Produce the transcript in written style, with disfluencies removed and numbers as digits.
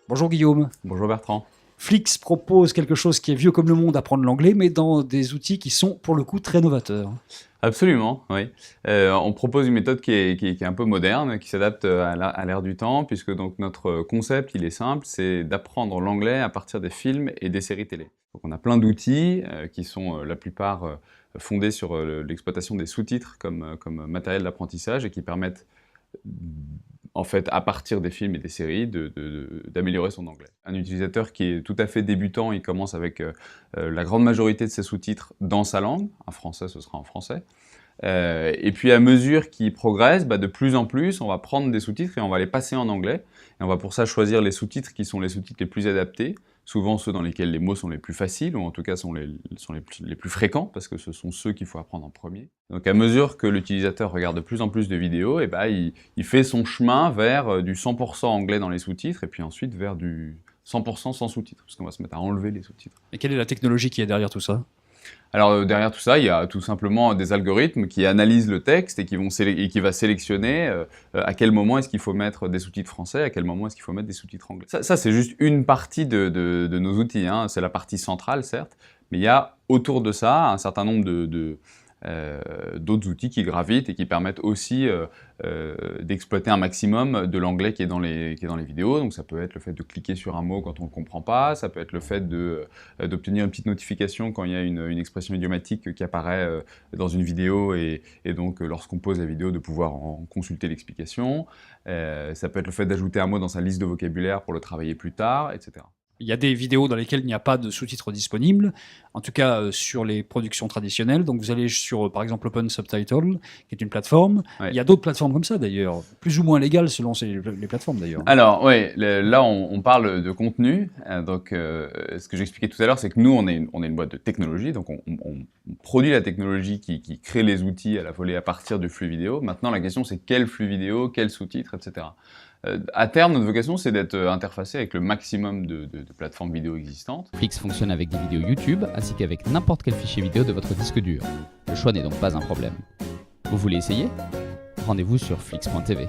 Bonjour Guillaume. Bonjour Bertrand. Flix propose quelque chose qui est vieux comme le monde, apprendre l'anglais, mais dans des outils qui sont pour le coup très novateurs. Absolument, oui. On propose une méthode qui est un peu moderne, qui s'adapte à l'ère du temps, puisque donc notre concept, il est simple, c'est d'apprendre l'anglais à partir des films et des séries télé. Donc on a plein d'outils qui sont la plupart fondés sur l'exploitation des sous-titres comme matériel d'apprentissage et qui permettent en fait, à partir des films et des séries, d'améliorer son anglais. Un utilisateur qui est tout à fait débutant, il commence avec la grande majorité de ses sous-titres dans sa langue. En français, ce sera en français. Et puis à mesure qu'il progresse, de plus en plus, on va prendre des sous-titres et on va les passer en anglais. Et on va pour ça choisir les sous-titres qui sont les sous-titres les plus adaptés, souvent ceux dans lesquels les mots sont les plus faciles, ou en tout cas sont les plus fréquents, parce que ce sont ceux qu'il faut apprendre en premier. Donc à mesure que l'utilisateur regarde de plus en plus de vidéos, il fait son chemin vers du 100% anglais dans les sous-titres, et puis ensuite vers du 100% sans sous-titres, parce qu'on va se mettre à enlever les sous-titres. Et quelle est la technologie qui est derrière tout ça ? Alors derrière tout ça, il y a tout simplement des algorithmes qui analysent le texte et qui va sélectionner à quel moment est-ce qu'il faut mettre des sous-titres français, à quel moment est-ce qu'il faut mettre des sous-titres anglais. Ça c'est juste une partie de nos outils, hein. C'est la partie centrale certes, mais il y a autour de ça un certain nombre d'autres outils qui gravitent et qui permettent aussi d'exploiter un maximum de l'anglais qui est dans les vidéos. Donc ça peut être le fait de cliquer sur un mot quand on ne le comprend pas, ça peut être le fait d'obtenir une petite notification quand il y a une expression idiomatique qui apparaît dans une vidéo et donc lorsqu'on pose la vidéo de pouvoir en consulter l'explication. Ça peut être le fait d'ajouter un mot dans sa liste de vocabulaire pour le travailler plus tard, etc. Il y a des vidéos dans lesquelles il n'y a pas de sous-titres disponibles, en tout cas sur les productions traditionnelles. Donc vous allez sur, par exemple, Open Subtitle, qui est une plateforme. Ouais. Il y a d'autres plateformes comme ça, d'ailleurs, plus ou moins légales selon les plateformes, d'ailleurs. Alors, oui, là, on parle de contenu. Ce que j'expliquais tout à l'heure, c'est que nous, on est une boîte de technologie, donc on produit la technologie qui crée les outils à la volée à partir du flux vidéo. Maintenant, la question, c'est quel flux vidéo, quels sous-titres, etc. À terme, notre vocation, c'est d'être interfacé avec le maximum de plateformes vidéo existantes. Flix fonctionne avec des vidéos YouTube, ainsi qu'avec n'importe quel fichier vidéo de votre disque dur. Le choix n'est donc pas un problème. Vous voulez essayer ? Rendez-vous sur flix.tv.